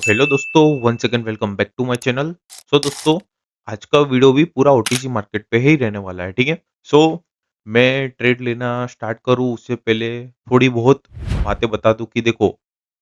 Hello दोस्तों, one second welcome back to my channel. So दोस्तों, आज का वीडियो भी पूरा ओटीसी मार्केट पे ही रहने वाला है, ठीक है। सो मैं ट्रेड लेना स्टार्ट करूँ उससे पहले थोड़ी बहुत बातें बता दूं कि देखो,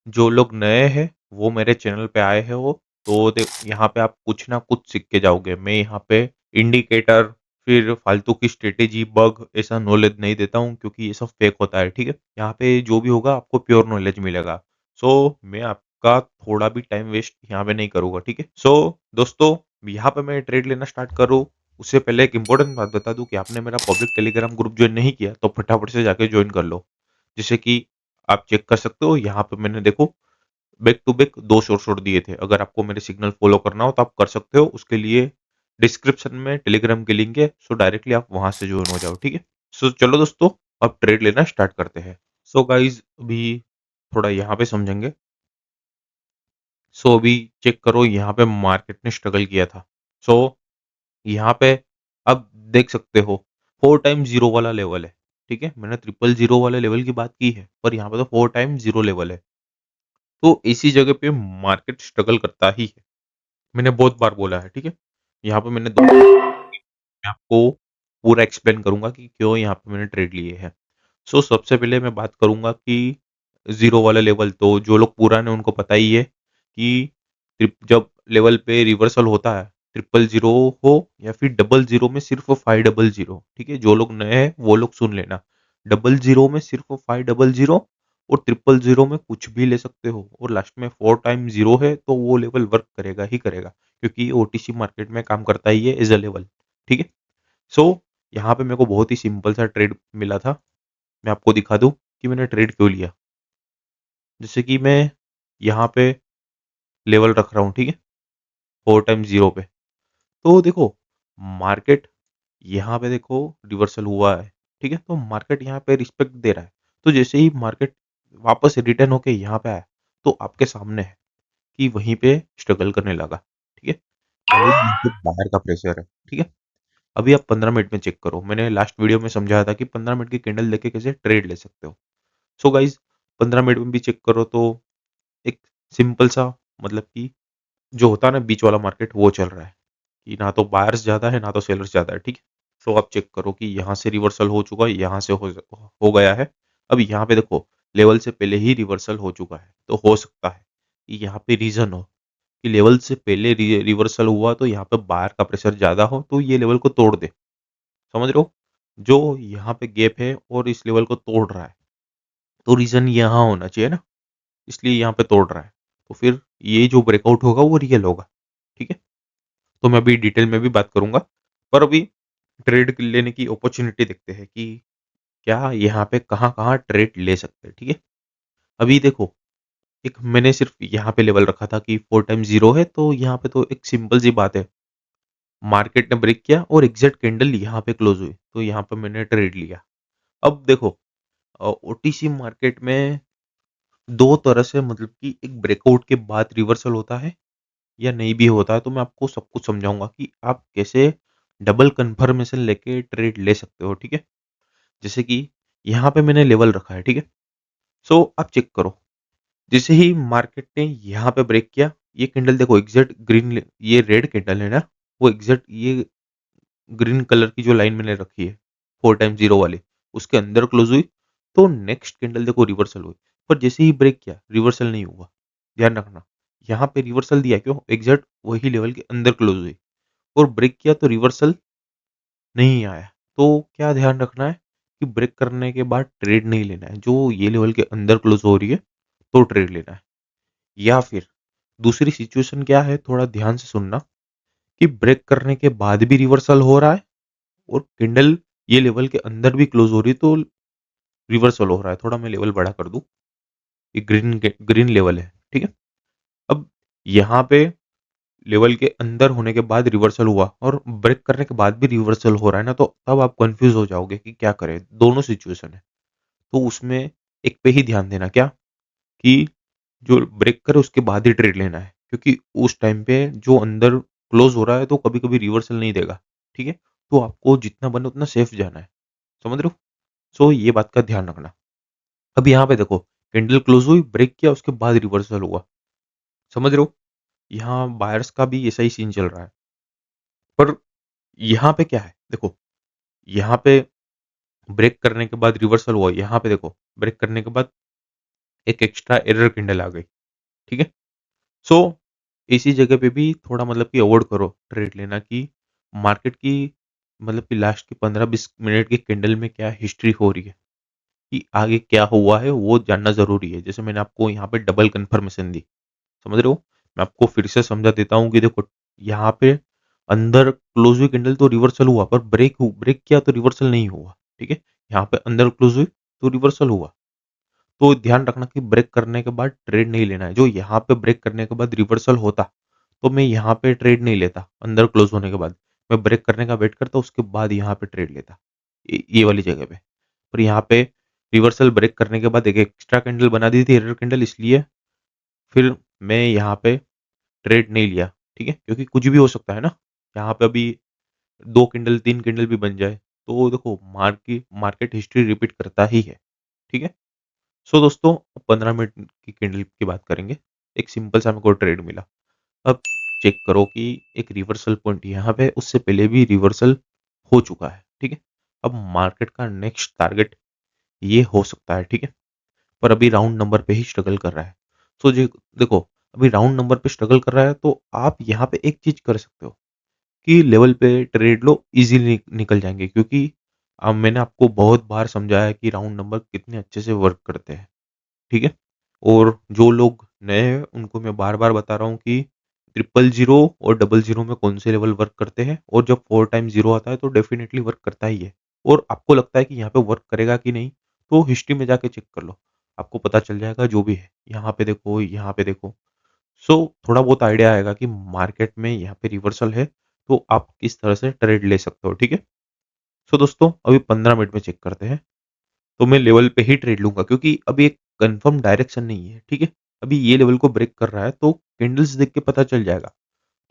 जो लोग नए हैं वो मेरे चैनल पे आए हैं, वो तो यहाँ पे आप कुछ ना कुछ सीख के जाओगे। मैं यहाँ पे इंडिकेटर फिर फालतू की स्ट्रेटेजी बग ऐसा नॉलेज नहीं देता हूँ, क्योंकि ये सब फेक होता है, ठीक है। यहाँ पे जो भी होगा आपको प्योर नॉलेज मिलेगा। सो मैं आपका थोड़ा भी टाइम वेस्ट यहाँ पे नहीं करूंगा, ठीक है। सो दोस्तों, यहाँ पे मैं ट्रेड लेना स्टार्ट करूँ उससे पहले एक इंपॉर्टेंट बात बता दूं कि आपने मेरा पब्लिक टेलीग्राम ग्रुप ज्वाइन नहीं किया तो फटाफट से जाके ज्वाइन कर लो। जैसे कि आप चेक कर सकते हो, यहाँ पे मैंने देखो बैक टू बैक दो शॉर्ट शॉर्ट दिए थे। अगर आपको मेरे सिग्नल फॉलो करना हो तो आप कर सकते हो, उसके लिए डिस्क्रिप्शन में टेलीग्राम की लिंक है। सो डायरेक्टली आप वहां से ज्वाइन हो जाओ, ठीक है। सो चलो दोस्तों, अब ट्रेड लेना स्टार्ट करते हैं। सो गाइज, अभी थोड़ा यहाँ पे समझेंगे। सो अभी चेक करो, यहाँ पे मार्केट ने स्ट्रगल किया था। सो यहाँ पे अब देख सकते हो 4 टाइम 0 वाला लेवल है, ठीक है। मैंने 000 वाले लेवल की बात की है, पर यहाँ पे तो 4 टाइम 0 लेवल है। तो इसी जगह पे मार्केट स्ट्रगल करता ही है, मैंने बहुत बार बोला है, ठीक है। यहाँ पे मैंने मैं आपको पूरा एक्सप्लेन करूंगा कि क्यों यहाँ पे मैंने ट्रेड लिए हैं। सो सबसे पहले मैं बात करूंगा कि जीरो वाला लेवल, तो जो लोग पुराने उनको पता ही है कि जब लेवल पे रिवर्सल होता है, 000 हो या फिर 00 में सिर्फ 500, ठीक है। जो लोग नए हैं वो लोग सुन लेना, 00 में सिर्फ 500 और 000 में कुछ भी ले सकते हो, और लास्ट में 4 टाइम 0 है तो वो लेवल वर्क करेगा ही करेगा, क्योंकि ओटीसी मार्केट में काम करता ही है एज अ लेवल, ठीक है। सो यहाँ पे मेरे को बहुत ही सिंपल सा ट्रेड मिला था। मैं आपको दिखा दूं कि मैंने ट्रेड क्यों लिया। जैसे कि मैं यहाँ पे लेवल रख रहा हूँ, ठीक है, 4 टाइम 0 पे। तो देखो, मार्केट यहाँ पे देखो रिवर्सल हुआ है, ठीक है। तो मार्केट यहाँ पे रिस्पेक्ट दे रहा है। तो जैसे ही मार्केट वापस रिटर्न होके यहाँ पे आया, तो आपके सामने है कि वहीं पे स्ट्रगल करने लगा, ठीक है। यहाँ पे बाहर का प्रेशर है, ठीक है। अभी आप 15 मिनट में चेक करो, मैंने लास्ट वीडियो में समझाया था कि 15 मिनट की कैंडल लेके कैसे ट्रेड ले सकते हो। सो गाइज, 15 मिनट में भी चेक करो तो एक सिंपल सा, मतलब कि जो होता है ना बीच वाला मार्केट, वो चल रहा है कि ना तो बायर्स ज़्यादा है ना तो सेलर्स ज़्यादा है, ठीक है। सो आप चेक करो कि यहाँ से रिवर्सल हो चुका है, यहाँ से हो गया है। अब यहाँ पे देखो, लेवल से पहले ही रिवर्सल हो चुका है, तो हो सकता है कि यहाँ पे रीज़न हो कि लेवल से पहले रिवर्सल हुआ तो यहाँ पे बायर का प्रेशर ज़्यादा हो तो ये लेवल को तोड़ दे। समझ रहे हो, जो यहाँ पे गैप है और इस लेवल को तोड़ रहा है, तो रीज़न यहाँ होना चाहिए ना, इसलिए यहाँ पे तोड़ रहा है। तो फिर ये जो ब्रेकआउट होगा वो रियल होगा, ठीक है। तो मैं अभी डिटेल में भी बात करूंगा, पर अभी ट्रेड लेने की अपॉर्चुनिटी देखते हैं कि क्या यहाँ पे कहाँ कहाँ ट्रेड ले सकते हैं, ठीक है। अभी देखो, एक मैंने सिर्फ यहाँ पे लेवल रखा था कि 4 टाइम 0 है, तो यहाँ पे तो एक सिंपल सी बात है, मार्केट ने ब्रेक किया और एग्जैक्ट कैंडल यहाँ पे क्लोज हुई, तो यहाँ पे मैंने ट्रेड लिया। अब देखो, ओटीसी मार्केट में दो तरह से, मतलब कि एक ब्रेकआउट के बाद रिवर्सल होता है या नहीं भी होता है, तो मैं आपको सब कुछ समझाऊंगा कि आप कैसे डबल कंफर्मेशन लेके ट्रेड ले सकते हो, ठीक है। जैसे कि यहाँ पे मैंने लेवल रखा है, ठीक है। सो आप चेक करो, जैसे ही मार्केट ने यहाँ पे ब्रेक किया, ये कैंडल देखो एग्जैक्ट ग्रीन, ये रेड कैंडल है ना, वो एग्जैक्ट ये ग्रीन कलर की जो लाइन मैंने रखी है 4 टाइम 0 वाली, उसके अंदर क्लोज हुई। तो नेक्स्ट कैंडल देखो रिवर्सल हुई, पर जैसे ही ब्रेक किया रिवर्सल नहीं हुआ। ध्यान रखना, यहाँ पे रिवर्सल दिया क्यों, एग्जैक्ट वही लेवल के अंदर क्लोज हुई, और ब्रेक किया तो रिवर्सल नहीं आया। तो क्या ध्यान रखना है कि ब्रेक करने के बाद ट्रेड नहीं लेना है, जो ये लेवल के अंदर क्लोज हो रही है तो ट्रेड लेना है। या फिर दूसरी सिचुएशन क्या है, थोड़ा ध्यान से सुनना, कि ब्रेक करने के बाद भी रिवर्सल हो रहा है और कैंडल ये लेवल के अंदर भी क्लोज हो रही है, तो रिवर्सल हो रहा है। थोड़ा मैं लेवल बड़ा कर दूं, ये ग्रीन लेवल है, ठीक है। अब यहाँ पे लेवल के अंदर होने के बाद रिवर्सल हुआ और ब्रेक करने के बाद भी रिवर्सल हो रहा है ना, तो तब आप कंफ्यूज हो जाओगे कि क्या करें, दोनों सिचुएशन है। तो उसमें एक पे ही ध्यान देना, क्या कि जो ब्रेक करे उसके बाद ही ट्रेड लेना है, क्योंकि उस टाइम पे जो अंदर क्लोज हो रहा है तो कभी कभी रिवर्सल नहीं देगा, ठीक है। तो आपको जितना बने उतना सेफ जाना है, समझ रहे हो। सो ये बात का ध्यान रखना। अब यहाँ पे देखो, कैंडल क्लोज हुई, ब्रेक किया, उसके बाद रिवर्सल हुआ, समझ रहे हो? यहाँ बायर्स का भी ऐसा ही सीन चल रहा है। पर यहाँ पे क्या है, देखो, यहाँ पे ब्रेक करने के बाद रिवर्सल हुआ, यहाँ पे देखो ब्रेक करने के बाद एक एक्स्ट्रा एरर कैंडल आ गई, ठीक है? सो इसी जगह पे भी थोड़ा मतलब कि अवॉइड करो ट्रेड लेना, कि मार्केट की मतलब कि लास्ट की 15-20 मिनट की कैंडल में क्या हिस्ट्री हो रही है, कि आगे क्या हुआ है वो जानना ज़रूरी है। जैसे मैंने आपको यहाँ पे डबल कन्फर्मेशन दी, समझ रहे हो? मैं आपको फिर से समझा देता हूँ कि देखो, यहाँ पे अंदर क्लोज हुई कैंडल तो रिवर्सल हुआ, पर ब्रेक किया तो रिवर्सल नहीं हुआ, ठीक है? यहाँ पे अंदर क्लोज हुई तो रिवर्सल हुआ। तो ध्यान रखना कि ब्रेक करने के बाद ट्रेड नहीं लेना है। जो यहाँ पे ब्रेक करने के बाद रिवर्सल होता, तो मैं यहाँ पे ट्रेड नहीं लेता अंदर क्लोज होने के बाद। मैं ब्रेक करने का वेट करता, उसके बाद यहाँ पे ट्रेड लेता, ये वाली जगह पे। पर यहाँ पे रिवर्सल ब्रेक करने के बाद एक एक्स्ट्रा कैंडल बना दी थी, एरर कैंडल, इसलिए फिर मैं यहाँ पे ट्रेड नहीं लिया, ठीक है? क्योंकि कुछ भी हो सकता है ना, यहाँ पे अभी 2 कैंडल 3 कैंडल भी बन जाए, तो देखो मार्केट हिस्ट्री रिपीट करता ही है, ठीक है? सो दोस्तों, 15 मिनट की कैंडल की बात करेंगे। एक सिंपल सा मेरे को ट्रेड मिला। अब चेक करो कि एक रिवर्सल पॉइंट यहाँ पे उससे पहले भी रिवर्सल हो चुका है, ठीक है? अब मार्केट का नेक्स्ट टारगेट ये हो सकता है, ठीक है? पर अभी राउंड नंबर पे ही स्ट्रगल कर रहा है। सो जी देखो, अभी राउंड नंबर पे स्ट्रगल कर रहा है, तो आप यहाँ पे एक चीज कर सकते हो कि लेवल पे ट्रेड लो, इजीली निकल जाएंगे, क्योंकि अब मैंने आपको बहुत बार समझाया कि राउंड नंबर कितने अच्छे से वर्क करते हैं, ठीक है? और जो लोग नए हैं उनको मैं बार-बार बता रहा हूँ कि ट्रिपल ज़ीरो और डबल ज़ीरो में कौन से लेवल वर्क करते हैं, और जब 4 टाइम ज़ीरो आता है तो डेफ़िनेटली वर्क करता ही है। और आपको लगता है कि यहाँ पे वर्क करेगा कि नहीं, तो हिस्ट्री में जाके चेक कर लो, आपको पता चल जाएगा जो भी है। यहाँ पे देखो, यहाँ पे देखो। सो थोड़ा बहुत आइडिया आएगा कि मार्केट में यहाँ पे रिवर्सल है, तो आप किस तरह से ट्रेड ले सकते हो, ठीक है? सो दोस्तों, अभी 15 मिनट में चेक करते हैं। तो मैं लेवल पे ही ट्रेड लूँगा, क्योंकि अभी एक कंफर्म डायरेक्शन नहीं है, ठीक है? अभी ये लेवल को ब्रेक कर रहा है, तो कैंडल्स देख के पता चल जाएगा।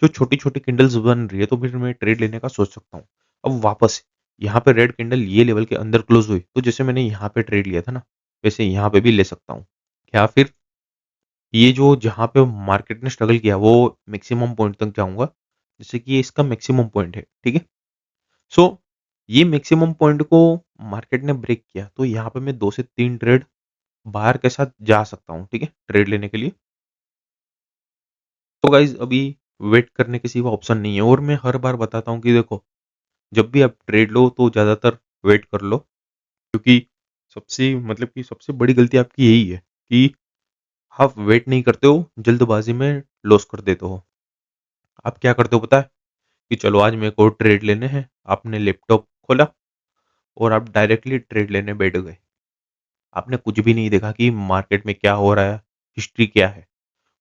जो छोटी-छोटी कैंडल्स बन रही है, तो फिर मैं ट्रेड लेने का सोच सकता हूँ। अब वापस यहाँ पे रेड कैंडल ये लेवल के अंदर क्लोज़ हुई, तो जैसे मैंने यहाँ पे ट्रेड लिया था ना, वैसे यहाँ पे भी ले सकता हूँ। या फिर ये जो जहाँ पे मार्केट ने स्ट्रगल किया, वो मैक्सिमम पॉइंट तक जाऊँगा, जैसे कि ये इसका मैक्सिमम पॉइंट है, ठीक है? सो ये मैक्सिमम पॉइंट को मार्केट ने ब्रेक किया, तो यहाँ पे मैं 2 से 3 ट्रेड बाहर के साथ जा सकता हूँ, ठीक है? ट्रेड लेने के लिए। तो गाइज़, अभी वेट करने के सिवा ऑप्शन नहीं है, और मैं हर बार बताता हूँ कि देखो, जब भी आप ट्रेड लो तो ज़्यादातर वेट कर लो, क्योंकि सबसे मतलब कि सबसे बड़ी गलती आपकी यही है कि आप वेट नहीं करते हो, जल्दबाज़ी में लॉस कर देते हो। आप क्या करते हो पता है? कि चलो आज मेरे को ट्रेड लेने हैं, आपने लैपटॉप खोला और आप डायरेक्टली ट्रेड लेने बैठ गए। आपने कुछ भी नहीं देखा कि मार्केट में क्या हो रहा है, हिस्ट्री क्या है।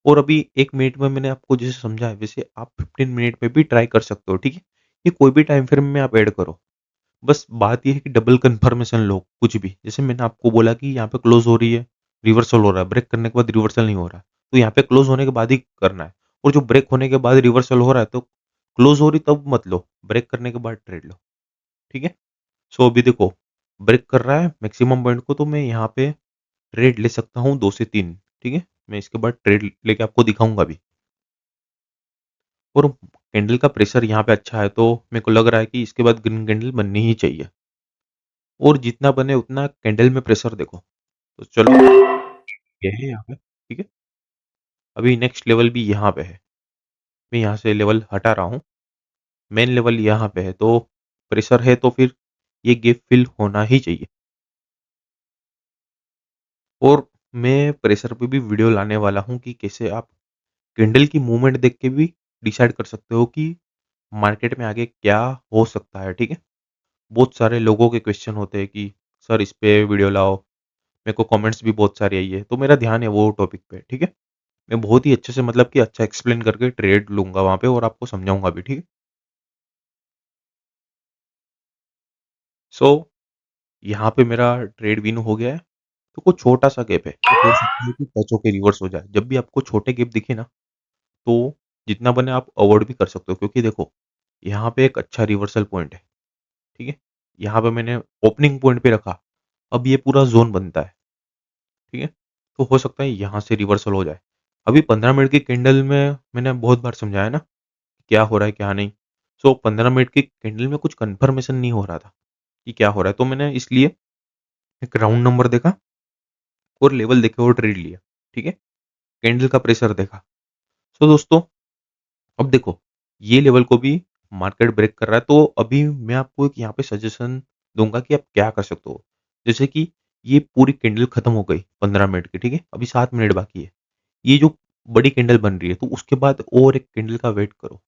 और अभी 1 मिनट में मैंने आपको जैसे समझाया, वैसे आप 15 मिनट में भी ट्राई कर सकते हो, ठीक है? ये कोई भी टाइम फ्रेम में आप ऐड करो। बस बात ये है कि डबल कन्फर्मेशन लो कुछ भी। जैसे मैंने आपको बोला कि यहाँ पे क्लोज़ हो रही है, रिवर्सल हो रहा है, ब्रेक करने के बाद रिवर्सल नहीं हो रहा है, तो यहाँ पे क्लोज़ होने के बाद ही करना है। और जो ब्रेक होने के बाद रिवर्सल हो रहा है, तो क्लोज़ हो रही तब मत लो, ब्रेक करने के बाद ट्रेड लो, ठीक है? सो अभी देखो, ब्रेक कर रहा है मैक्सिमम पॉइंट को, तो मैं यहाँ पे ट्रेड ले सकता हूँ 2 से 3, ठीक है? मैं इसके बाद ट्रेड लेके आपको दिखाऊँगा भी। और कैंडल का प्रेशर यहाँ पे अच्छा है, तो मेरे को लग रहा है कि इसके बाद ग्रीन कैंडल बननी ही चाहिए, और जितना बने उतना कैंडल में प्रेशर देखो। तो चलो, ये है यहाँ पे, ठीक है? अभी नेक्स्ट लेवल भी यहाँ पे है। मैं यहाँ से लेवल हटा रहा हूँ। मेन लेवल यहाँ पे है, तो प्रेशर है, तो फिर ये गैप फिल होना ही चाहिए। और मैं प्रेशर पे भी वीडियो लाने वाला हूँ कि कैसे आप कैंडल की मूवमेंट देख के भी डिसाइड कर सकते हो कि मार्केट में आगे क्या हो सकता है, ठीक है? बहुत सारे लोगों के क्वेश्चन होते हैं कि सर इस पे वीडियो लाओ, मेरे को कमेंट्स भी बहुत सारे आई है, तो मेरा ध्यान है वो टॉपिक पे, ठीक है? मैं बहुत ही अच्छे से मतलब कि अच्छा एक्सप्लेन करके ट्रेड लूँगा वहाँ पे, और आपको समझाऊँगा भी, ठीक है? सो यहाँ पे मेरा ट्रेड विन हो गया है, तो कुछ छोटा-सा गैप है, तो हो सकता है कि टच होके रिवर्स हो जाए। जब भी आपको छोटे गैप दिखे ना, तो जितना बने आप अवॉइड भी कर सकते हो, क्योंकि देखो, यहाँ पे एक अच्छा रिवर्सल पॉइंट है, ठीक है? यहाँ पे मैंने ओपनिंग पॉइंट पे रखा, अब ये पूरा ज़ोन बनता है, ठीक है? तो हो सकता है यहाँ से रिवर्सल हो जाए। अभी 15 मिनट की कैंडल में मैंने बहुत बार समझाया ना, क्या हो रहा है, क्या नहीं। सो 15 मिनट की कैंडल में कुछ कन्फर्मेशन नहीं हो रहा था कि क्या हो रहा है, तो मैंने इसलिए एक राउंड नंबर देखा और लेवल देखे और ट्रेड लिया, ठीक है? कैंडल का प्रेशर देखा। सो दोस्तों, अब देखो, ये लेवल को भी मार्केट ब्रेक कर रहा है, तो अभी मैं आपको एक यहाँ पे सजेशन दूँगा कि आप क्या कर सकते हो। जैसे कि ये पूरी कैंडल खत्म हो गई 15 मिनट की, ठीक है? अभी 7 मिनट बाकी है। ये जो बड़ी कैंडल बन रही है, तो उसके बाद और एक कैंडल का वेट करो।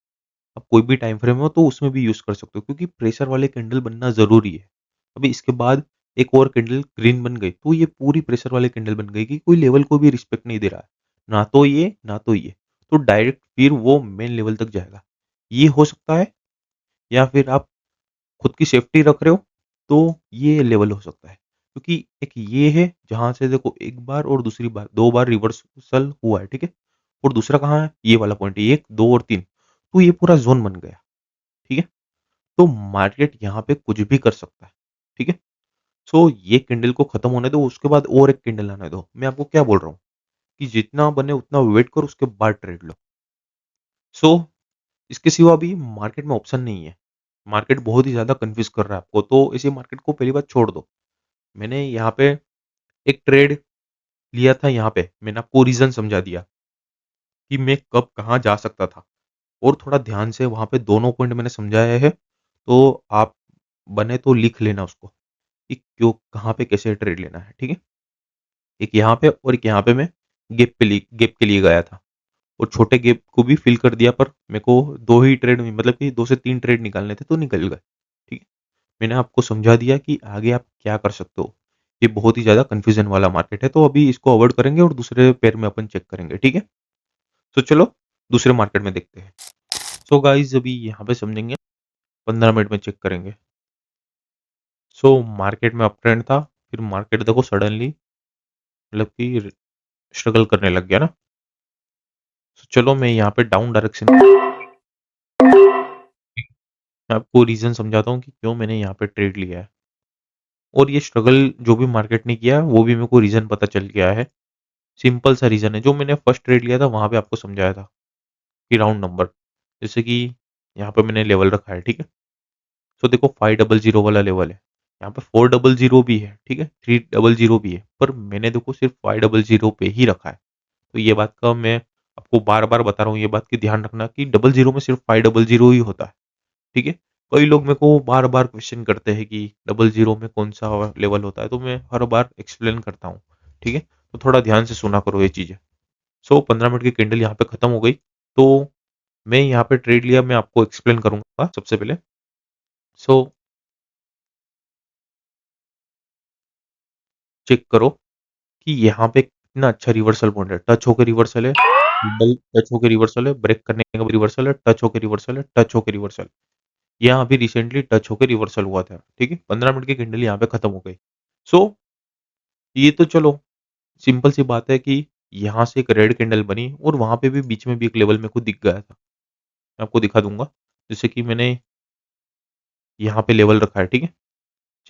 अब कोई भी टाइम फ्रेम हो तो उसमें भी यूज़ कर सकते हो, क्योंकि प्रेशर वाले कैंडल बनना ज़रूरी है। अभी इसके बाद एक और कैंडल ग्रीन बन गई, तो ये पूरी प्रेशर वाली कैंडल बन गई कि कोई लेवल को भी रिस्पेक्ट नहीं दे रहा है। ना तो ये, ना तो ये। तो डायरेक्ट फिर वो मेन लेवल तक जाएगा। ये हो सकता है, या फिर आप खुद की सेफ्टी रख रहे हो, तो ये लेवल हो सकता है। क्योंकि एक ये है जहाँ से देखो, एक बार और दूसरी बार, 2 बार रिवर्सल हुआ है, ठीक है? और दूसरा कहाँ है? ये वाला पॉइंट है, 1, 2 और 3। तो ये पूरा ज़ोन बन गया, ठीक है? तो मार्केट यहाँ पे कुछ भी कर सकता है, ठीक है? सो ये कैंडल को खत्म होने दो, उसके बाद और एक कैंडल आने दो। मैं आपको क्या बोल रहा हूँ कि जितना बने उतना वेट करो, उसके बाद ट्रेड लो। सो इसके सिवा भी मार्केट में ऑप्शन नहीं है। मार्केट बहुत ही ज़्यादा कन्फ्यूज़ कर रहा है आपको, तो इसी मार्केट को पहली बात छोड़ दो। मैंने यहाँ पे एक ट्रेड लिया था, यहाँ पे मैंने आपको रीज़न समझा दिया कि मैं कब कहाँ जा सकता था, और थोड़ा ध्यान से वहाँ पे दोनों पॉइंट मैंने समझाया है, तो आप बने तो लिख लेना उसको कि क्यों, कहाँ पे कैसे ट्रेड लेना है, ठीक है? एक यहाँ पे और एक यहाँ पे मैं गैप के लिए गया था, और छोटे गैप को भी फिल कर दिया, पर मेरे को 2 ही ट्रेड में, मतलब कि 2 से 3 ट्रेड निकालने थे, तो निकल गए, ठीक है? मैंने आपको समझा दिया कि आगे आप क्या कर सकते हो। ये बहुत ही ज़्यादा कन्फ्यूज़न वाला मार्केट है, तो अभी इसको अवॉइड करेंगे और दूसरे पेयर में अपन चेक करेंगे, ठीक है? तो चलो दूसरे मार्केट में देखते हैं। सो गाइज़, अभी यहाँ पे समझेंगे, 15 मिनट में चेक करेंगे। सो मार्केट में अप ट्रेंड था, फिर मार्केट देखो सडनली, मतलब कि स्ट्रगल करने लग गया ना। तो चलो मैं यहाँ पे डाउन डायरेक्शन, मैं आपको रीज़न समझाता हूँ कि क्यों मैंने यहाँ पे ट्रेड लिया है। और ये स्ट्रगल जो भी मार्केट ने किया, वो भी मेरे को रीज़न पता चल गया है। सिंपल सा रीज़न है, जो मैंने फर्स्ट ट्रेड लिया था वहाँ पे आपको समझाया था कि राउंड नंबर, जैसे कि यहाँ पे मैंने लेवल रखा है, ठीक है? तो देखो 500 वाला लेवल है, यहाँ पे 400 भी है, ठीक है? 300 भी है, पर मैंने देखो सिर्फ 500 पे ही रखा है। तो ये बात का मैं आपको बार-बार बता रहा हूँ, ये बात की ध्यान रखना कि डबल ज़ीरो में सिर्फ 500 ही होता है, ठीक है? कई लोग मेरे को बार-बार क्वेश्चन करते हैं कि डबल ज़ीरो में कौन-सा लेवल होता है, तो मैं हर बार एक्सप्लेन करता हूँ, ठीक है? तो थोड़ा ध्यान से सुना करो ये चीज़ें। सो 15 मिनट की कैंडल यहाँ पे खत्म हो गई, तो मैं यहाँ पे ट्रेड लिया, मैं आपको एक्सप्लेन करूँगा सबसे पहले। सो चेक करो कि यहाँ पे कितना अच्छा रिवर्सल पॉइंट है, टच होके रिवर्सल है, डबल टच होके रिवर्सल है, ब्रेक करने के बाद रिवर्सल है, टच होके रिवर्सल है, टच होके रिवर्सल। यहाँ अभी रिसेंटली टच होके रिवर्सल हुआ था, ठीक है? 15 मिनट की कैंडल यहाँ पे खत्म हो गई। सो ये तो चलो सिंपल सी बात है कि यहाँ से एक रेड कैंडल बनी, और वहाँ पे भी बीच में भी एक लेवल मेरे को दिख गया था। मैं आपको दिखा दूँगा। जैसे कि मैंने यहाँ पे लेवल रखा है, ठीक है?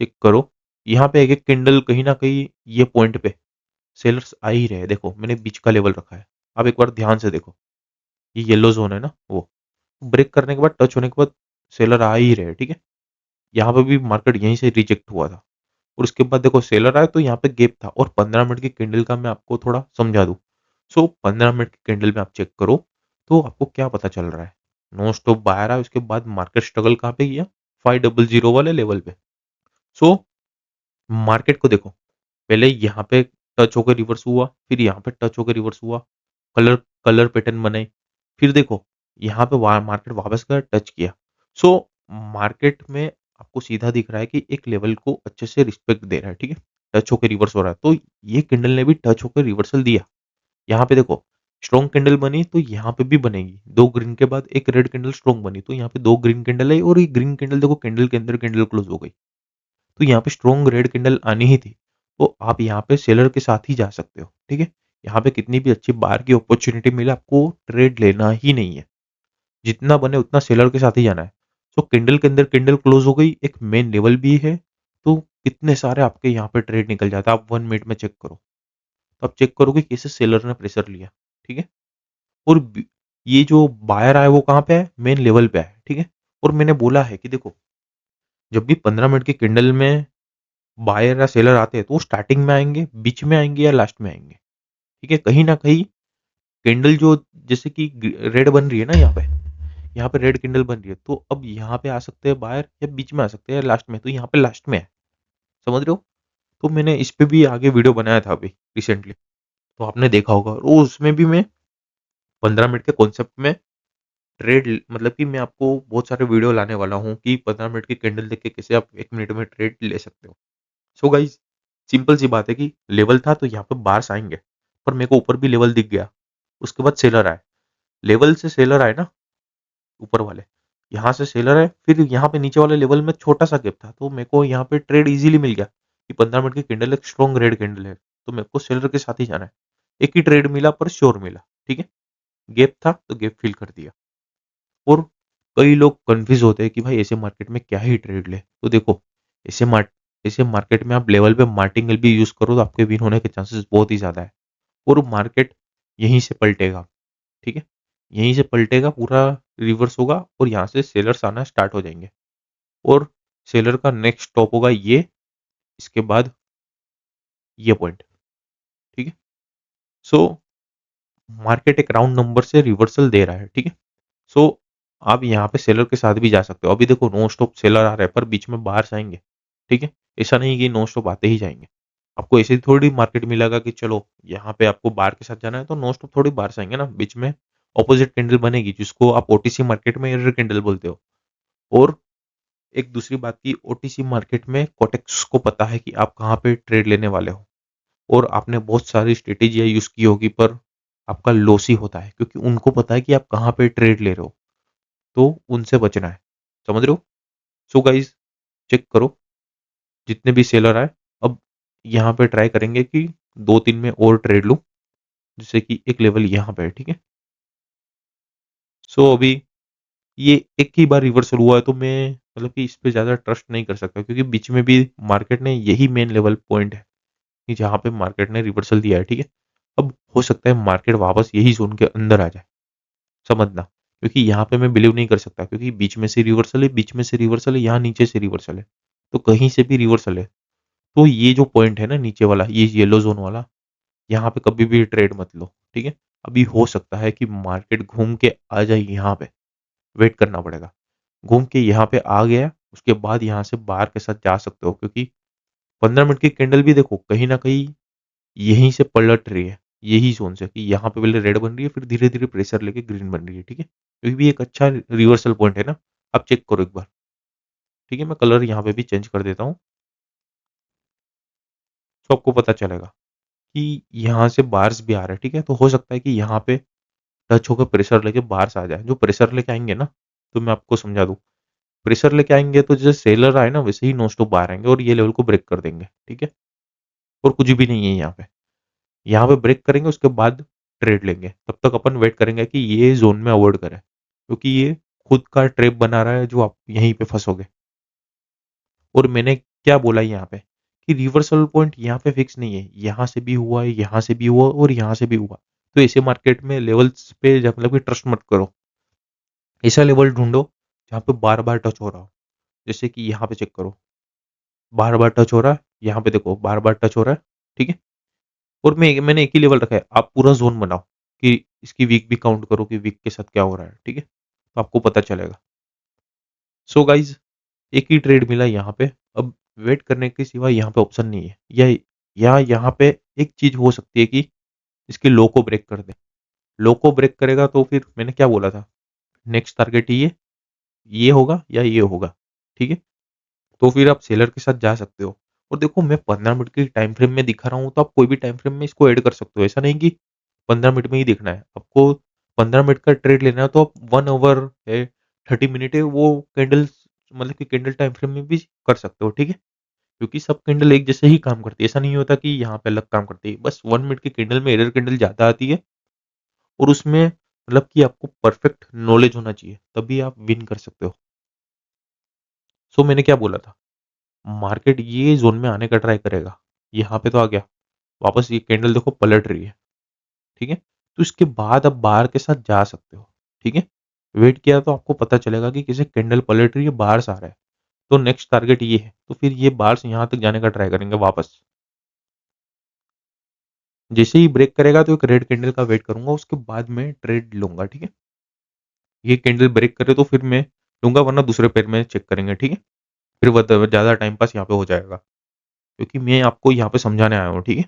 चेक करो। यहाँ पे एक-एक कैंडल कहीं न कहीं ये पॉइंट पे सेलर्स आ ही रहे हैं। देखो मैंने बीच का लेवल रखा है। आप एक बार ध्यान से देखो। ये येलो ज़ोन है ना वो। ब्रेक करने के बाद, टच होने के बाद सेलर आ ही रहे हैं, ठीक है? यहाँ पे भी मार्केट यहीं से रिजेक्ट हुआ था। और उसके बाद देखो सेलर आए, तो यहाँ पे गैप था, और 15 मिनट की कैंडल का मैं आपको थोड़ा समझा दूँ। सो 15 मिनट की कैंडल में आप चेक करो, तो आपको क्या पता चल रहा है। नॉन स्टॉप बाहर आया, उसके बाद मार्केट स्ट्रगल कहाँ पे किया? 500 वाले लेवल पे। सो मार्केट को देखो, पहले यहाँ पे टच होकर रिवर्स हुआ, फिर यहाँ पे टच होकर रिवर्स हुआ, कलर कलर पैटर्न बनाई, फिर देखो यहाँ पे मार्केट वापस गया, टच किया। सो मार्केट में आपको सीधा दिख रहा है कि एक लेवल को अच्छे से रिस्पेक्ट दे रहा है, ठीक है? टच होकर रिवर्स हो रहा है, तो ये कैंडल ने भी टच होकर रिवर्सल दिया। यहाँ पे देखो स्ट्रॉन्ग कैंडल बनी, तो यहाँ पे भी बनेगी। 2 ग्रीन के बाद एक रेड कैंडल स्ट्रॉन्ग बनी, तो यहाँ पे 2 ग्रीन कैंडल आई, और ये ग्रीन कैंडल देखो कैंडल के अंदर कैंडल क्लोज हो गई। तो यहाँ पे स्ट्रॉन्ग रेड कैंडल आनी ही थी। तो आप यहाँ पे सेलर के साथ ही जा सकते हो, ठीक है? यहाँ पे कितनी भी अच्छी बार की अपॉर्चुनिटी मिले, आपको ट्रेड लेना ही नहीं है। जितना बने उतना सेलर के साथ ही जाना है। तो कैंडल के अंदर कैंडल क्लोज हो गई, एक मेन लेवल भी है, तो कितने सारे आपके यहाँ पे ट्रेड निकल जाता है। आप 1 मिनट में चेक करो, तो आप चेक करोगे कैसे सेलर ने प्रेशर लिया, ठीक है? और ये जो बायर आया वो कहाँ पे है, मेन लेवल पे है, ठीक है। और मैंने बोला है कि देखो, जब भी 15 मिनट की कैंडल में बायर या सेलर आते हैं तो वो स्टार्टिंग में आएंगे, बीच में आएंगे या लास्ट में आएंगे, ठीक है। कहीं ना कहीं कैंडल जो, जैसे कि रेड बन रही है ना यहाँ पे रेड कैंडल बन रही है, तो अब यहाँ पे आ सकते हैं बायर, या बीच में आ सकते हैं, या लास्ट में, तो यहाँ पे लास्ट में है, समझ रहे हो। तो मैंने इस पे भी आगे वीडियो बनाया था अभी रिसेंटली, तो आपने देखा होगा। और उसमें भी मैं 15 मिनट के कॉन्सेप्ट में ट्रेड, मतलब कि मैं आपको बहुत सारे वीडियो लाने वाला हूँ कि 15 मिनट की कैंडल देख के कैसे आप 1 मिनट में ट्रेड ले सकते हो। सो गाइज, सिंपल सी बात है कि लेवल था तो यहाँ पे बार्स आएंगे, पर मेरे को ऊपर भी लेवल दिख गया, उसके बाद सेलर आए, लेवल से सेलर आए ना ऊपर वाले, यहाँ से सेलर है, फिर यहाँ पे नीचे वाले लेवल में छोटा सा गैप था, तो मेरे को यहाँ पे ट्रेड इजीली मिल गया कि 15 मिनट की कैंडल एक स्ट्रॉन्ग रेड कैंडल है, तो मेरे को सेलर के साथ ही जाना है। एक ही ट्रेड मिला पर श्योर मिला, ठीक है। गैप था तो गैप फिल कर दिया। और कई लोग कंफ्यूज होते हैं कि भाई ऐसे मार्केट में क्या ही ट्रेड ले, तो देखो, ऐसे मार्ट ऐसे मार्केट में आप लेवल पे मार्टिंगल भी यूज करो तो आपके विन होने के चांसेस बहुत ही ज्यादा है। और मार्केट यहीं से पलटेगा, ठीक है, यहीं से पलटेगा, पूरा रिवर्स होगा और यहाँ से सेलर्स आना स्टार्ट हो जाएंगे। और सेलर का नेक्स्ट स्टॉप होगा ये, इसके बाद ये पॉइंट, ठीक है। सो मार्केट एक राउंड नंबर से रिवर्सल दे रहा है, ठीक है। सो आप यहाँ पे सेलर के साथ भी जा सकते हो। अभी देखो नो स्टॉप सेलर आ रहा है पर बीच में बाहर आएंगे, ठीक है। ऐसा नहीं कि नो स्टॉप आते ही जाएंगे, आपको ऐसे थोड़ी मार्केट मिलेगा कि चलो यहाँ पे आपको बाहर के साथ जाना है तो नो स्टॉप थोड़ी बाहर से आएंगे ना, बीच में ऑपोजिट कैंडल बनेगी जिसको आप ओटीसी मार्केट में एरर कैंडल बोलते हो। और एक दूसरी बात की, ओटीसी मार्केट में कोटेक्स को पता है कि आप कहाँ पे ट्रेड लेने वाले हो, और आपने बहुत सारी स्ट्रेटेजियाँ यूज की होगी पर आपका लॉस ही होता है, क्योंकि उनको पता है कि आप कहाँ पे ट्रेड ले रहे हो, तो उनसे बचना है, समझ रहे हो। सो गाइस, चेक करो जितने भी सेलर आए, अब यहाँ पे ट्राई करेंगे कि 2-3 में और ट्रेड लूँ, जैसे कि एक लेवल यहाँ पे है, ठीक है। सो अभी ये एक ही बार रिवर्सल हुआ है तो मैं, मतलब कि इस पे ज़्यादा ट्रस्ट नहीं कर सकता, क्योंकि बीच में भी मार्केट ने यही मेन लेवल पॉइंट है कि जहाँ पे मार्केट ने रिवर्सल दिया है, ठीक है। अब हो सकता है मार्केट वापस यही जोन के अंदर आ जाए, समझना, क्योंकि यहाँ पे मैं बिलीव नहीं कर सकता, क्योंकि बीच में से रिवर्सल है, बीच में से रिवर्सल है, यहाँ नीचे से रिवर्सल है, तो कहीं से भी रिवर्सल है। तो ये जो पॉइंट है ना नीचे वाला, ये येलो जोन वाला, यहाँ पे कभी भी ट्रेड मत लो, ठीक है। अभी हो सकता है कि मार्केट घूम के आ जाए यहाँ पे, वेट करना पड़ेगा। घूम के यहाँ पे आ गया, उसके बाद यहाँ से बाहर के साथ जा सकते हो, क्योंकि 15 मिनट की कैंडल भी देखो कहीं ना कहीं यहीं से पलट रही है, यही जोन से, कि यहाँ पे पहले रेड बन रही है फिर धीरे धीरे प्रेशर लेके ग्रीन बन रही है, ठीक है। क्योंकि भी एक अच्छा रिवर्सल पॉइंट है ना, आप चेक करो एक बार, ठीक है। मैं कलर यहाँ पे भी चेंज कर देता हूँ, तो आपको पता चलेगा कि यहाँ से बार्स भी आ रहे हैं, ठीक है। तो हो सकता है कि यहाँ पे टच होकर प्रेशर लेके बार्स आ जाए, जो प्रेशर लेके आएंगे ना, तो मैं आपको समझा दूं, प्रेशर लेके आएंगे तो जैसे सेलर आए ना वैसे ही नॉन स्टॉप बाहर आएंगे और ये लेवल को ब्रेक कर देंगे, ठीक है। और कुछ भी नहीं है यहाँ पे ब्रेक करेंगे उसके बाद ट्रेड लेंगे, तब तक अपन वेट करेंगे कि ये जोन में अवॉइड करे, क्योंकि ये खुद का ट्रैप बना रहा है जो आप यहीं पे फंसोगे। और मैंने क्या बोला यहाँ पे कि रिवर्सल पॉइंट यहाँ पे फिक्स नहीं है, यहाँ से भी हुआ है, यहाँ से भी हुआ और यहाँ से भी हुआ, तो ऐसे मार्केट में लेवल्स पे मतलब कि ट्रस्ट मत करो, ऐसा लेवल ढूंढो जहाँ पे बार बार टच हो रहा हो। जैसे कि यहाँ पे चेक करो, बार बार टच हो रहा है, यहाँ पे देखो बार बार टच हो रहा है, ठीक है। और मैंने एक ही लेवल रखा है, आप पूरा जोन बनाओ कि इसकी वीक भी काउंट करो कि वीक के साथ क्या हो रहा है, ठीक है, तो आपको पता चलेगा। सो गाइज, एक ही ट्रेड मिला यहाँ पे, अब वेट करने के सिवा यहाँ पे ऑप्शन नहीं है, या यहाँ पे एक चीज हो सकती है कि इसके लो को ब्रेक कर दे। लो को ब्रेक करेगा तो फिर मैंने क्या बोला था, नेक्स्ट टारगेट ये होगा या ये होगा, ठीक है। तो फिर आप सेलर के साथ जा सकते हो। और देखो मैं 15 मिनट की टाइम फ्रेम में दिखा रहा हूँ, तो आप कोई भी टाइम फ्रेम में इसको ऐड कर सकते हो, ऐसा नहीं कि 15 मिनट में ही देखना है आपको। 15 मिनट का ट्रेड लेना है तो आप 1 आवर है, 30 मिनट है, वो कैंडल, मतलब कि कैंडल टाइम फ्रेम में भी कर सकते हो, ठीक है। क्योंकि सब कैंडल एक जैसे ही काम करती है, ऐसा नहीं होता कि यहाँ पे अलग काम करती है, बस 1 मिनट की कैंडल में एरर कैंडल ज्यादा आती है। और उसमें मतलब कि आपको परफेक्ट नॉलेज होना चाहिए, तभी आप विन कर सकते हो। सो मैंने क्या बोला था, मार्केट ये जोन में आने का ट्राई करेगा, यहाँ पे तो आ गया, वापस ये कैंडल देखो पलट रही है, ठीक है। तो इसके बाद आप बाहर के साथ जा सकते हो, ठीक है। वेट किया तो आपको पता चलेगा कि किसी कैंडल पलट रही है, बाहर से आ रहा है, तो नेक्स्ट टारगेट ये है, तो फिर ये बाहर से यहाँ तक जाने का ट्राई करेंगे वापस। जैसे ही ब्रेक करेगा तो एक रेड कैंडल का वेट करूंगा, उसके बाद मैं ट्रेड लूंगा, ठीक है। ये कैंडल ब्रेक करे तो फिर मैं लूंगा, वरना दूसरे पेयर में चेक करेंगे, ठीक है। फिर ज़्यादा टाइम पास यहाँ पे हो जाएगा, क्योंकि मैं आपको यहाँ पे समझाने आया हूँ, ठीक है।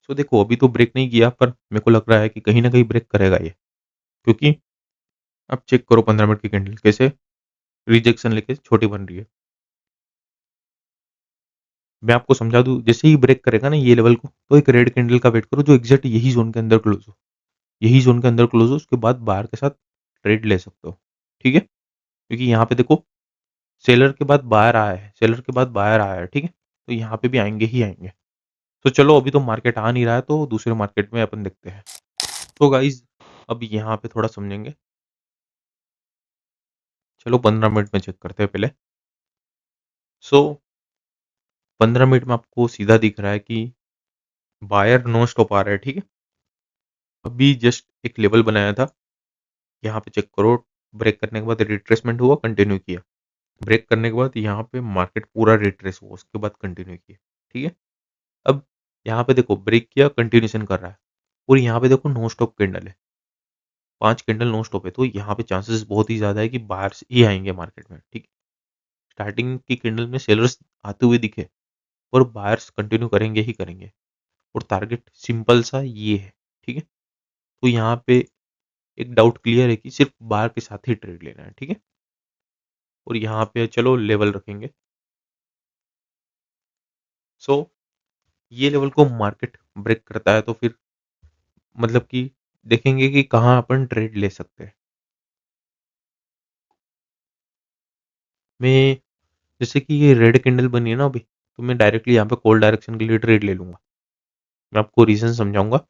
सो देखो, अभी तो ब्रेक नहीं किया, पर मेरे को लग रहा है कि कहीं ना कहीं ब्रेक करेगा ये, क्योंकि अब चेक करो 15 मिनट की कैंडल कैसे रिजेक्शन लेके छोटी बन रही है। मैं आपको समझा दूं, जैसे ही ब्रेक करेगा ना ये लेवल को, तो एक रेड कैंडल का वेट करो जो एग्जैक्ट यही जोन के अंदर क्लोज हो, यही जोन के अंदर क्लोज हो, उसके बाद बाहर के साथ ट्रेड ले सकते हो, ठीक है। क्योंकि यहाँ पे देखो, सेलर के बाद बाहर आया है, सेलर के बाद बाहर आया है, ठीक है। तो यहाँ पे भी आएंगे ही आएंगे। तो चलो, अभी तो मार्केट आ नहीं रहा है, तो दूसरे मार्केट में अपन देखते हैं। तो गाइज, अब यहाँ पे थोड़ा समझेंगे। चलो 15 मिनट में चेक करते हैं पहले। सो 15 मिनट में आपको सीधा दिख रहा है कि बायर नो स्टॉप आ रहा है, ठीक है। अभी जस्ट एक लेवल बनाया था, यहाँ पे चेक करो। ब्रेक करने के बाद रिट्रेसमेंट हुआ, कंटिन्यू किया। ब्रेक करने के बाद यहाँ पे मार्केट पूरा रिट्रेस हुआ, उसके बाद कंटिन्यू किया, ठीक है। अब यहाँ पे देखो, ब्रेक किया, कंटिन्यूशन कर रहा है, और यहाँ पे देखो नो स्टॉप कैंडल है, 5 कैंडल नो स्टॉप है, तो यहाँ पे चांसेस बहुत ही ज्यादा है कि बाहर से ही आएंगे मार्केट में, ठीक है। स्टार्टिंग की कैंडल में सेलर्स आते हुए दिखे, और बायर्स कंटिन्यू करेंगे ही करेंगे, और टारगेट सिंपल सा ये है, ठीक है। तो यहाँ पे एक डाउट क्लियर है कि सिर्फ बायर के साथ ही ट्रेड लेना है, ठीक है। और यहाँ पे चलो लेवल रखेंगे। सो ये लेवल को मार्केट ब्रेक करता है तो फिर मतलब कि देखेंगे कि कहाँ अपन ट्रेड ले सकते हैं। मैं जैसे कि ये रेड कैंडल बनी है ना अभी, तो मैं डायरेक्टली यहाँ पे कॉल डायरेक्शन के लिए ट्रेड ले लूंगा। मैं आपको रीजन समझाऊंगा।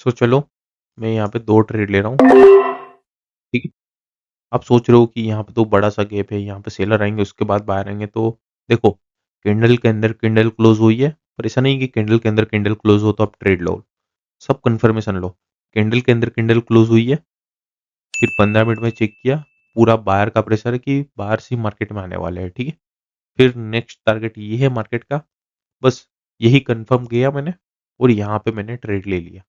सो चलो, मैं यहाँ पे 2 ट्रेड ले रहा हूँ, ठीक है। आप सोच रहे हो कि यहाँ पे तो बड़ा सा गैप है, यहाँ पे सेलर आएंगे उसके बाद बाहर आएंगे, तो देखो, कैंडल के अंदर कैंडल क्लोज हुई है, पर ऐसा नहीं कि कैंडल के अंदर कैंडल क्लोज हो तो आप ट्रेड लो। सब कंफर्मेशन लो। कैंडल के अंदर कैंडल क्लोज हुई है, फिर 15 मिनट में चेक किया, पूरा बाहर का प्रेशर है कि बाहर से मार्केट में आने वाले हैं, ठीक है। फिर नेक्स्ट टारगेट ये है मार्केट का, बस यही कंफर्म किया मैंने, और यहाँ पे मैंने ट्रेड ले लिया,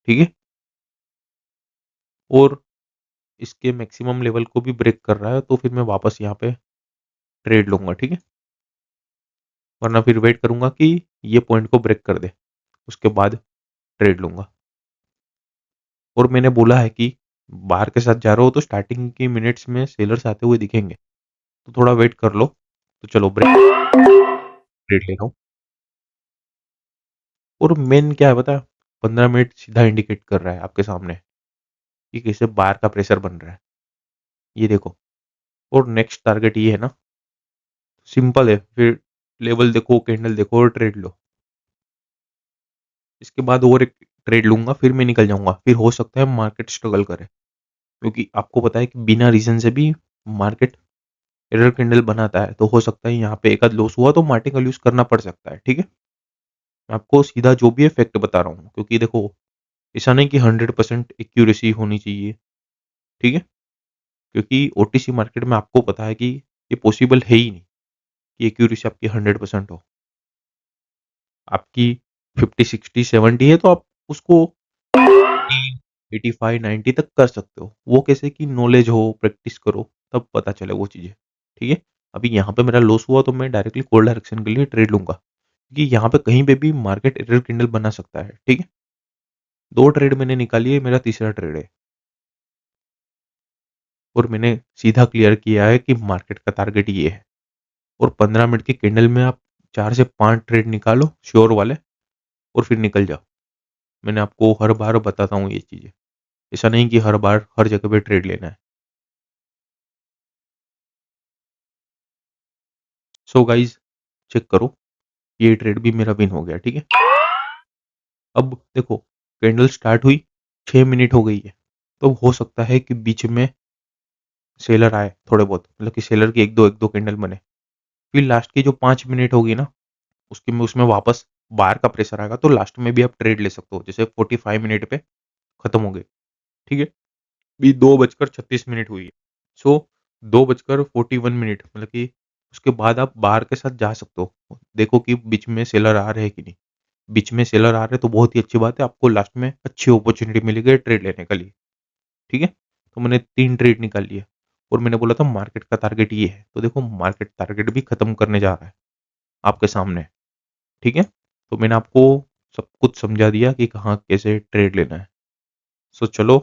ठीक है। और इसके मैक्सिमम लेवल को भी ब्रेक कर रहा है, तो फिर मैं वापस यहाँ पे ट्रेड लूंगा, ठीक है। वरना फिर वेट करूंगा कि ये पॉइंट को ब्रेक कर दे, उसके बाद ट्रेड लूंगा। और मैंने बोला है कि बाहर के साथ जा रहा हो तो स्टार्टिंग की मिनट्स में सेलर्स आते हुए दिखेंगे, तो थोड़ा वेट कर लो। तो चलो ब्रेक, ट्रेड ले रहा हूँ। और मेन क्या है पता है, 15 मिनट सीधा इंडिकेट कर रहा है आपके सामने कि कैसे बाहर का प्रेशर बन रहा है, ये देखो। और नेक्स्ट टारगेट ये है ना, सिंपल है, फिर लेवल देखो, कैंडल देखो, और ट्रेड लो। इसके बाद और एक ट्रेड लूंगा, फिर मैं निकल जाऊंगा। फिर हो सकता है मार्केट स्ट्रगल करे, क्योंकि आपको पता है कि बिना रीजन से भी मार्केट एरर कैंडल बनाता है, तो हो सकता है यहाँ पे एक आध लॉस हुआ तो मार्टिकल यूज करना पड़ सकता है, ठीक है। मैं आपको सीधा जो भी है फैक्ट बता रहा हूँ, क्योंकि देखो, ऐसा नहीं कि 100% एक्यूरेसी होनी चाहिए, ठीक है। क्योंकि ओटीसी मार्केट में आपको पता है कि ये पॉसिबल है ही नहीं कि एक्यूरेसी आपकी 100% हो। आपकी 50, 60, 70 है, तो आप उसको 85, 90 तक कर सकते हो। वो कैसे कि नॉलेज हो, प्रैक्टिस करो, तब पता चले वो चीज़ें, ठीक है। अभी यहाँ पे मेरा लॉस हुआ तो मैं डायरेक्टली कॉल डायरेक्शन के लिए ट्रेड लूंगा, क्योंकि यहाँ पे कहीं पे भी मार्केट एरर कैंडल बना सकता है, ठीक है। 2 ट्रेड मैंने निकाली है, मेरा तीसरा ट्रेड है। और मैंने सीधा क्लियर किया है कि मार्केट का टारगेट ये है। और 15 मिनट की कैंडल में आप 4 से 5 ट्रेड निकालो श्योर वाले, और फिर निकल जाओ। मैंने आपको हर बार बताता हूँ ये चीज़ें, ऐसा नहीं कि हर बार हर जगह पे ट्रेड लेना है। सो गाइज, चेक करो, ये ट्रेड भी मेरा विन हो गया, ठीक है। अब देखो, कैंडल स्टार्ट हुई, 6 मिनट हो गई है, तो हो सकता है कि बीच में सेलर आए थोड़े बहुत, मतलब कि सेलर की एक दो कैंडल बने, फिर लास्ट की जो 5 मिनट होगी ना, उसके में उसमें वापस बाहर का प्रेशर आएगा, तो लास्ट में भी आप ट्रेड ले सकते हो। जैसे 45 मिनट पे खत्म हो गए, ठीक है? अभी 2:36 हुई है। सो 2:41 मतलब कि उसके बाद आप बाहर के साथ जा सकते हो। देखो कि बीच में सेलर आ रहे हैं कि नहीं। बीच में सेलर आ रहे हैं तो बहुत ही अच्छी बात है, आपको लास्ट में अच्छी अपॉर्चुनिटी मिलेगी ट्रेड लेने के लिए, ठीक है? तो मैंने 3 ट्रेड निकाल लिए और मैंने बोला था मार्केट का टारगेट ये है, तो देखो मार्केट टारगेट भी खत्म करने जा रहा है आपके सामने, ठीक है? तो मैंने आपको सब कुछ समझा दिया कि कहाँ कैसे ट्रेड लेना है। सो चलो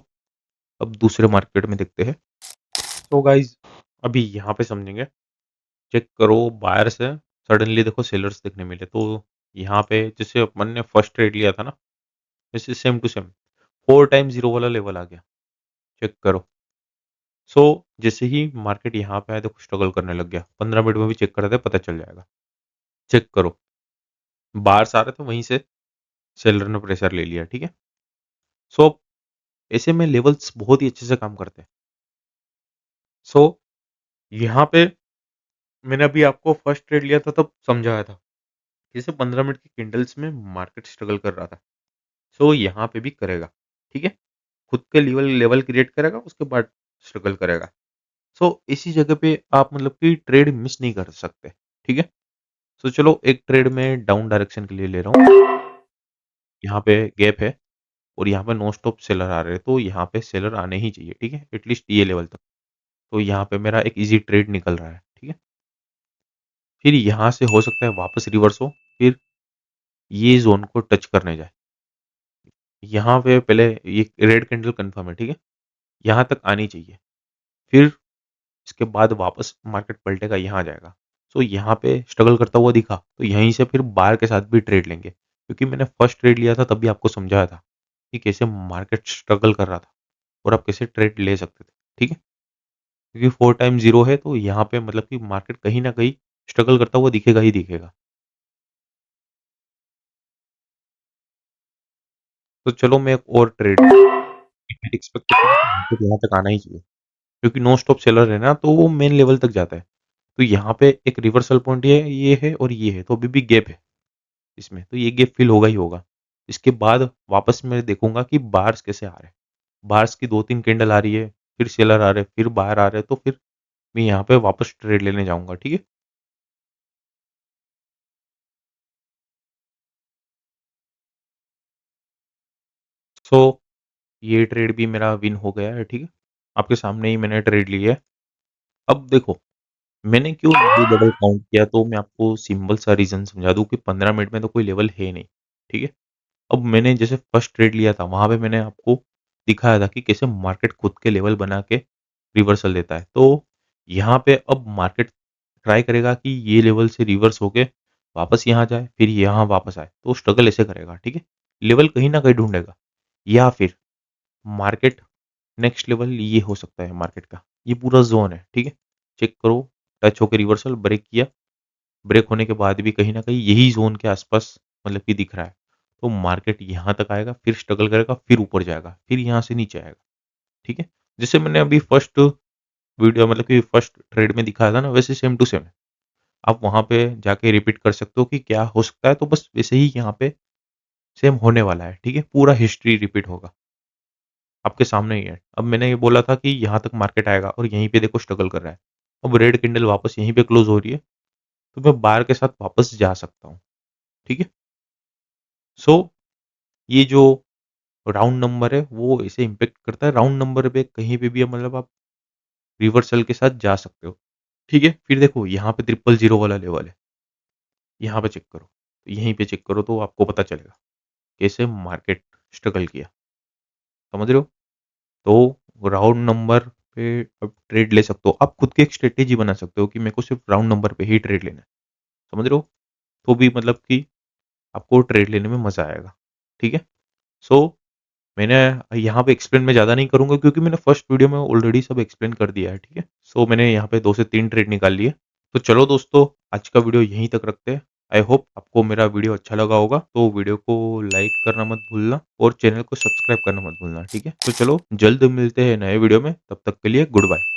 अब दूसरे मार्केट में देखते हैं। तो गाइज अभी यहाँ पे समझेंगे, चेक करो बायर से सडनली देखो सेलर्स देखने मिले, तो यहाँ पे जैसे अपन ने फर्स्ट ट्रेड लिया था ना, जैसे सेम टू सेम 4x0 वाला लेवल आ गया, चेक करो। सो जैसे ही मार्केट यहाँ पे आया देखो स्ट्रगल करने लग गया, 15 मिनट में भी चेक कर थे पता चल जाएगा। चेक करो बाहर आ रहे थे, वहीं से सेलर ने प्रेशर ले लिया, ठीक है? सो ऐसे में लेवल्स बहुत ही अच्छे से काम करते हैं। सो यहाँ पे मैंने अभी आपको फर्स्ट ट्रेड लिया था तब समझाया था, जैसे 15 मिनट की कैंडल्स में मार्केट स्ट्रगल कर रहा था। सो यहाँ पे भी करेगा, ठीक है? खुद के लेवल लेवल क्रिएट करेगा, उसके बाद स्ट्रगल करेगा। सो इसी जगह पे आप मतलब कि ट्रेड मिस नहीं कर सकते, ठीक है? सो चलो एक ट्रेड में डाउन डायरेक्शन के लिए ले रहा हूँ। यहाँ पे गैप है और यहाँ पे नो स्टॉप सेलर आ रहे हैं, तो यहाँ पे सेलर आने ही चाहिए, ठीक है? एटलीस्ट ये लेवल तक। तो यहाँ पे मेरा एक इजी ट्रेड निकल रहा है, ठीक है? फिर यहाँ से हो सकता है वापस रिवर्स हो, फिर ये जोन को टच करने जाए। यहाँ पे पहले ये रेड कैंडल कंफर्म है, ठीक है? यहाँ तक आनी चाहिए। फिर इसके बाद वापस मार्केट पलटेगा, यहाँ आ जाएगा। सो यहाँ पे स्ट्रगल करता हुआ दिखा, तो यहीं से फिर बायर के साथ भी ट्रेड लेंगे, क्योंकि मैंने फर्स्ट ट्रेड लिया था तब भी आपको समझाया था कि कैसे मार्केट स्ट्रगल कर रहा था और आप कैसे ट्रेड ले सकते थे, ठीक है? क्योंकि 4x0 है, तो यहाँ पे मतलब कि मार्केट कहीं ना कहीं स्ट्रगल करता हुआ दिखेगा ही दिखेगा। तो चलो मैं एक और ट्रेड एक्सपेक्ट करता हूँ, यहाँ तक आना ही चाहिए, क्योंकि नो स्टॉप सेलर है ना, तो वो मेन लेवल तक जाता है। तो यहाँ पे एक रिवर्सल पॉइंट ये है और ये है, तो अभी भी गैप है इसमें, तो ये गैप फिल होगा ही होगा। इसके बाद वापस मैं देखूंगा कि बार्स कैसे आ रहे हैं। बार्स की 2-3 कैंडल आ रही है, फिर सेलर आ रहे हैं, फिर बाहर आ रहे हैं, तो फिर मैं यहाँ पे वापस ट्रेड लेने जाऊंगा, ठीक है? सो ये ट्रेड भी मेरा विन हो गया है, ठीक है? आपके सामने ही मैंने ट्रेड लिया है। अब देखो मैंने क्यों ये डबल काउंट किया, तो मैं आपको सिंपल सा रीजन समझा दूं कि 15 मिनट में तो कोई लेवल है नहीं, ठीक है? अब मैंने जैसे फर्स्ट ट्रेड लिया था वहां पे मैंने आपको दिखाया था कि कैसे मार्केट खुद के लेवल बना के रिवर्सल देता है। तो यहाँ पे अब मार्केट ट्राई करेगा कि ये लेवल से रिवर्स होके वापस यहाँ जाए, फिर यहाँ वापस आए, तो स्ट्रगल ऐसे करेगा, ठीक है? लेवल कहीं ना कहीं ढूंढेगा, या फिर मार्केट नेक्स्ट लेवल ये हो सकता है मार्केट का, ये पूरा जोन है, ठीक है? चेक करो, टच होकर रिवर्सल ब्रेक किया, ब्रेक होने के बाद भी कहीं न कहीं यही ज़ोन के आसपास मतलब कि दिख रहा है। तो मार्केट यहाँ तक आएगा, फिर स्ट्रगल करेगा, फिर ऊपर जाएगा, फिर यहाँ से नीचे आएगा, ठीक है? जैसे मैंने अभी फर्स्ट वीडियो मतलब कि फर्स्ट ट्रेड में दिखाया था ना, वैसे सेम टू सेम आप वहाँ पे जाके रिपीट कर सकते हो कि क्या हो सकता है, तो बस वैसे ही यहाँ पे सेम होने वाला है, ठीक है? पूरा हिस्ट्री रिपीट होगा, आपके सामने ही है। अब मैंने ये बोला था कि यहाँ तक मार्केट आएगा और यहीं पे देखो स्ट्रगल कर रहा है। अब रेड कैंडल वापस यहीं पे क्लोज़ हो रही है, तो मैं बायर के साथ वापस जा सकता हूँ, ठीक है? सो ये जो राउंड नंबर है वो इसे इम्पैक्ट करता है। राउंड नंबर पे कहीं पे भी मतलब आप रिवर्सल के साथ जा सकते हो, ठीक है? फिर देखो यहाँ पे 000 वाला लेवल है, यहाँ पे चेक करो, तो यहीं पे चेक करो तो आपको पता चलेगा कैसे मार्केट स्ट्रगल किया, समझ रहे हो? तो राउंड नंबर पे आप ट्रेड ले सकते हो, आप खुद की एक स्ट्रेटेजी बना सकते हो कि मेरे को सिर्फ राउंड नंबर पे ही ट्रेड लेना है, समझ रहे हो? तो भी मतलब कि आपको ट्रेड लेने में मजा आएगा, ठीक है? सो मैंने यहाँ पे एक्सप्लेन मैं ज़्यादा नहीं करूँगा, क्योंकि मैंने फर्स्ट वीडियो में ऑलरेडी सब एक्सप्लेन कर दिया है, ठीक है? सो मैंने यहाँ पे 2 से 3 ट्रेड निकाल लिए। तो चलो दोस्तों, आज का वीडियो यहीं तक रखते हैं। आई होप आपको मेरा वीडियो अच्छा लगा होगा, तो वीडियो को लाइक करना मत भूलना और चैनल को सब्सक्राइब करना मत भूलना, ठीक है? तो चलो जल्द मिलते हैं नए वीडियो में, तब तक के लिए गुड बाय।